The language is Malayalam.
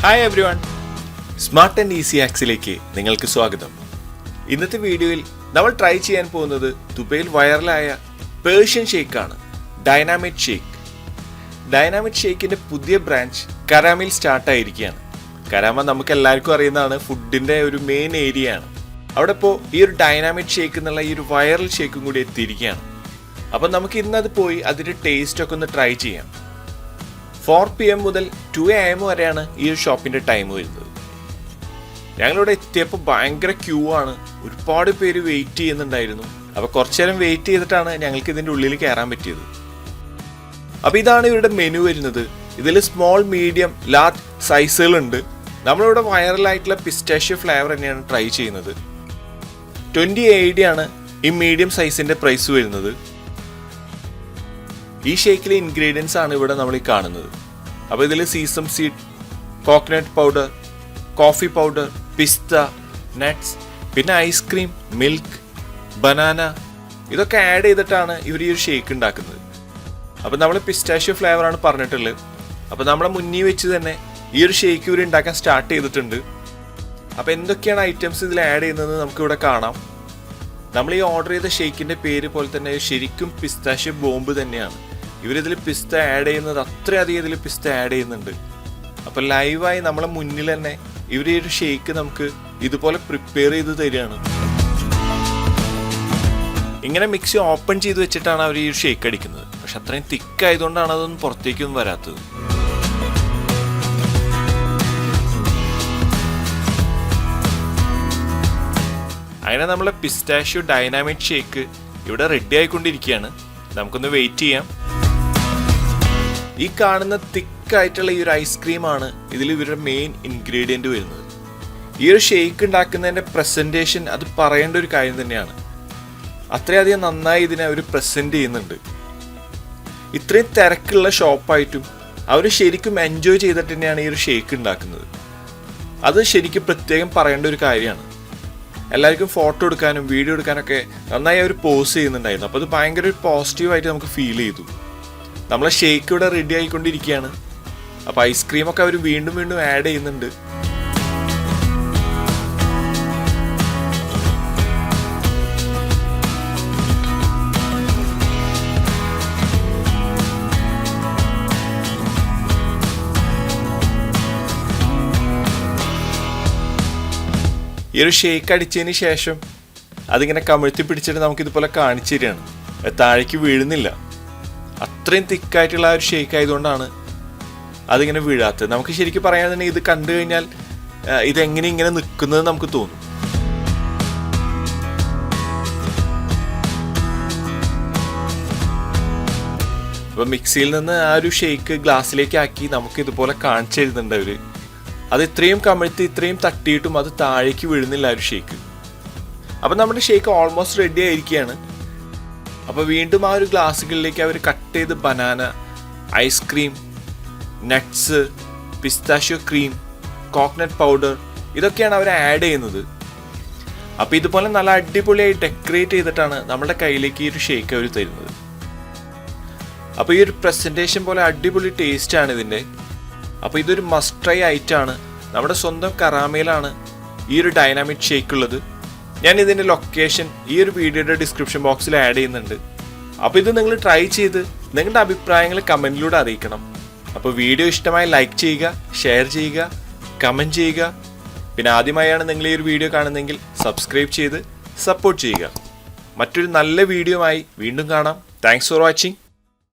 Hi everyone, smart and easy ആക്സിലേക്ക് നിങ്ങൾക്ക് സ്വാഗതം. ഇന്നത്തെ വീഡിയോയിൽ നമ്മൾ ട്രൈ ചെയ്യാൻ പോകുന്നത് ദുബൈയിൽ വൈറലായ പേർഷ്യൻ ഷേക്കാണ്, ഡൈനാമിക് ഷേക്ക്. ഡൈനാമിക് ഷേക്കിൻ്റെ പുതിയ ബ്രാഞ്ച് കരാമയിൽ സ്റ്റാർട്ടായിരിക്കുകയാണ്. കരാമ നമുക്ക് എല്ലാവർക്കും അറിയുന്നതാണ്, ഫുഡിൻ്റെ ഒരു മെയിൻ ഏരിയ ആണ്. അവിടെ ഇപ്പോൾ ഈ ഒരു ഡൈനാമിക് ഷേക്ക് എന്നുള്ള ഈ ഒരു വൈറൽ ഷേക്കും കൂടി എത്തിയിരിക്കുകയാണ്. അപ്പം നമുക്ക് ഇന്നത് പോയി അതിൻ്റെ ടേസ്റ്റൊക്കെ ഒന്ന് ട്രൈ ചെയ്യാം. 4 PM മുതൽ 2 AM വരെയാണ് ഈ ഒരു ഷോപ്പിൻ്റെ ടൈം വരുന്നത്. ഞങ്ങളിവിടെ എത്തിയപ്പോൾ ഭയങ്കര ക്യൂ ആണ്, ഒരുപാട് പേര് വെയിറ്റ് ചെയ്യുന്നുണ്ടായിരുന്നു. അപ്പോൾ കുറച്ചു നേരം വെയിറ്റ് ചെയ്തിട്ടാണ് ഞങ്ങൾക്ക് ഇതിൻ്റെ ഉള്ളിൽ കയറാൻ പറ്റിയത്. അപ്പോൾ ഇതാണ് ഇവരുടെ മെനു വരുന്നത്. ഇതിൽ സ്മോൾ, മീഡിയം, ലാർജ് സൈസുകളുണ്ട്. നമ്മളിവിടെ വൈറലായിട്ടുള്ള പിസ്റ്റാഷ്യോ ഫ്ലേവർ തന്നെയാണ് ട്രൈ ചെയ്യുന്നത്. 20 AED ആണ് ഈ മീഡിയം സൈസിൻ്റെ പ്രൈസ് വരുന്നത്. ഈ ഷേക്കിലെ ഇൻഗ്രീഡിയൻസ് ആണ് ഇവിടെ നമ്മൾ ഈ കാണുന്നത്. അപ്പോൾ ഇതിൽ sesame seed, coconut powder, coffee powder, പിസ്ത, നട്ട്സ്, പിന്നെ ഐസ്ക്രീം, മിൽക്ക്, ബനാന, ഇതൊക്കെ ആഡ് ചെയ്തിട്ടാണ് ഇവർ ഈ ഒരു ഷേക്ക് ഉണ്ടാക്കുന്നത്. അപ്പോൾ നമ്മൾ പിസ്റ്റാഷ്യോ ഫ്ലേവറാണ് പറഞ്ഞിട്ടുള്ളത്. അപ്പോൾ നമ്മളെ മുന്നിൽ വെച്ച് തന്നെ ഈ ഒരു ഷേക്ക് ഇവർ ഉണ്ടാക്കാൻ സ്റ്റാർട്ട് ചെയ്തിട്ടുണ്ട്. അപ്പോൾ എന്തൊക്കെയാണ് ഐറ്റംസ് ഇതിൽ ആഡ് ചെയ്യുന്നത് നമുക്കിവിടെ കാണാം. നമ്മൾ ഈ ഓർഡർ ചെയ്ത ഷേക്കിൻ്റെ പേര് പോലെ തന്നെ ശരിക്കും പിസ്താഷ്യോ ബോംബ് തന്നെയാണ്. ഇവരിതിൽ പിസ്ത ആഡ് ചെയ്യുന്നത് അത്രയധികം ഇതിൽ പിസ്ത ആഡ് ചെയ്യുന്നുണ്ട്. അപ്പോൾ ലൈവായി നമ്മളെ മുന്നിൽ തന്നെ ഇവർ ഈ ഒരു ഷേക്ക് നമുക്ക് ഇതുപോലെ പ്രിപ്പയർ ചെയ്ത് തരികയാണ്. ഇങ്ങനെ മിക്സി ഓപ്പൺ ചെയ്ത് വെച്ചിട്ടാണ് അവർ ഈ ഒരു ഷേക്ക് അടിക്കുന്നത്. പക്ഷെ അത്രയും തിക്കായതുകൊണ്ടാണ് അതൊന്നും പുറത്തേക്കൊന്നും വരാത്തത്. അങ്ങനെ നമ്മളെ പിസ്താഷ്യോ ഡൈനാമിക് ഷേക്ക് ഇവിടെ റെഡി ആയിക്കൊണ്ടിരിക്കുകയാണ്. നമുക്കൊന്ന് വെയിറ്റ് ചെയ്യാം. ഈ കാണുന്ന തിക്കായിട്ടുള്ള ഈ ഒരു ഐസ്ക്രീമാണ് ഇതിൽ ഇവരുടെ മെയിൻ ഇൻഗ്രീഡിയൻറ്റ് വരുന്നത്. ഈ ഒരു ഷേക്ക് ഉണ്ടാക്കുന്നതിൻ്റെ പ്രസൻറ്റേഷൻ അത് പറയേണ്ട ഒരു കാര്യം തന്നെയാണ്. അത്രയധികം നന്നായി ഇതിനെ അവർ പ്രസൻറ്റ് ചെയ്യുന്നുണ്ട്. ഇത്രയും തിരക്കുള്ള ഷോപ്പായിട്ടും അവർ ശരിക്കും എൻജോയ് ചെയ്തിട്ട് തന്നെയാണ് ഈ ഒരു ഷേക്ക് ഉണ്ടാക്കുന്നത്. അത് ശരിക്കും പ്രത്യേകം പറയേണ്ട ഒരു കാര്യമാണ്. എല്ലാവർക്കും ഫോട്ടോ എടുക്കാനും വീഡിയോ എടുക്കാനൊക്കെ നന്നായി അവർ പോസ് ചെയ്യുന്നുണ്ടായിരുന്നു. അപ്പോൾ അത് ഭയങ്കര ഒരു പോസിറ്റീവായിട്ട് നമുക്ക് ഫീൽ ചെയ്തു. നമ്മളെ ഷേക്ക് ഇവിടെ റെഡി ആയിക്കൊണ്ടിരിക്കുകയാണ്. അപ്പോൾ ഐസ്ക്രീമൊക്കെ അവർ വീണ്ടും വീണ്ടും ആഡ് ചെയ്യുന്നുണ്ട്. ഈ ഒരു ഷേക്ക് അടിച്ചതിന് ശേഷം അതിങ്ങനെ കമിഴ്ത്തി പിടിച്ചിട്ട് നമുക്കിതുപോലെ കാണിച്ചു തരികയാണ്. താഴേക്ക് വീഴുന്നില്ല. അത്രയും തിക്കായിട്ടുള്ള ആ ഒരു ഷേക്ക് ആയതുകൊണ്ടാണ് അതിങ്ങനെ വീഴാത്തത്. നമുക്ക് ശരിക്കും പറയാന്നുണ്ടെങ്കിൽ ഇത് കണ്ടു കഴിഞ്ഞാൽ ഇതെങ്ങനെ ഇങ്ങനെ നിൽക്കുന്നത് നമുക്ക് തോന്നും. അപ്പോൾ മിക്സിയിൽ നിന്ന് ആ ഒരു ഷേക്ക് ഗ്ലാസ്സിലേക്ക് ആക്കി നമുക്ക് ഇതുപോലെ കാണിച്ചു തരുന്നുണ്ട് അവർ. അത് ഇത്രയും കമിഴ്ത്തി ഇത്രയും തട്ടിയിട്ടും അത് താഴേക്ക് വീഴുന്നില്ല ആ ഒരു ഷേക്ക്. അപ്പം നമ്മുടെ ഷേക്ക് ഓൾമോസ്റ്റ് റെഡി ആയിരിക്കുകയാണ്. അപ്പോൾ വീണ്ടും ആ ഒരു ഗ്ലാസ്സുകളിലേക്ക് അവർ കട്ട് ചെയ്ത് banana, ice cream, nuts, pistachio cream, coconut powder, ഇതൊക്കെയാണ് അവർ ആഡ് ചെയ്യുന്നത്. അപ്പോൾ ഇതുപോലെ നല്ല അടിപൊളിയായി ഡെക്കറേറ്റ് ചെയ്തിട്ടാണ് നമ്മുടെ കയ്യിലേക്ക് ഈ ഒരു ഷേക്ക് അവർ തരുന്നത്. അപ്പോൾ ഈ ഒരു പ്രസൻറ്റേഷൻ പോലെ അടിപൊളി ടേസ്റ്റാണ് ഇതിൻ്റെ. അപ്പോൾ ഇതൊരു മസ്റ്റ് ട്രൈ ഐറ്റമാണ്. നമ്മുടെ സ്വന്തം കരാമയിലാണ് ഈ ഒരു ഡൈനാമിക് ഷേക്ക് ഉള്ളത്. ഞാൻ ഇതിൻ്റെ ലൊക്കേഷൻ ഈ ഒരു വീഡിയോയുടെ ഡിസ്ക്രിപ്ഷൻ ബോക്സിൽ ആഡ് ചെയ്യുന്നുണ്ട്. അപ്പോൾ ഇത് നിങ്ങൾ ട്രൈ ചെയ്ത് നിങ്ങളുടെ അഭിപ്രായങ്ങൾ കമൻറ്റിലൂടെ അറിയിക്കണം. അപ്പോൾ വീഡിയോ ഇഷ്ടമായി ലൈക്ക് ചെയ്യുക, ഷെയർ ചെയ്യുക, കമൻറ്റ് ചെയ്യുക. പിന്നെ ആദ്യമായാണ് നിങ്ങൾ ഈ ഒരു വീഡിയോ കാണുന്നതെങ്കിൽ സബ്സ്ക്രൈബ് ചെയ്ത് സപ്പോർട്ട് ചെയ്യുക. മറ്റൊരു നല്ല വീഡിയോയുമായി വീണ്ടും കാണാം. Thanks for watching.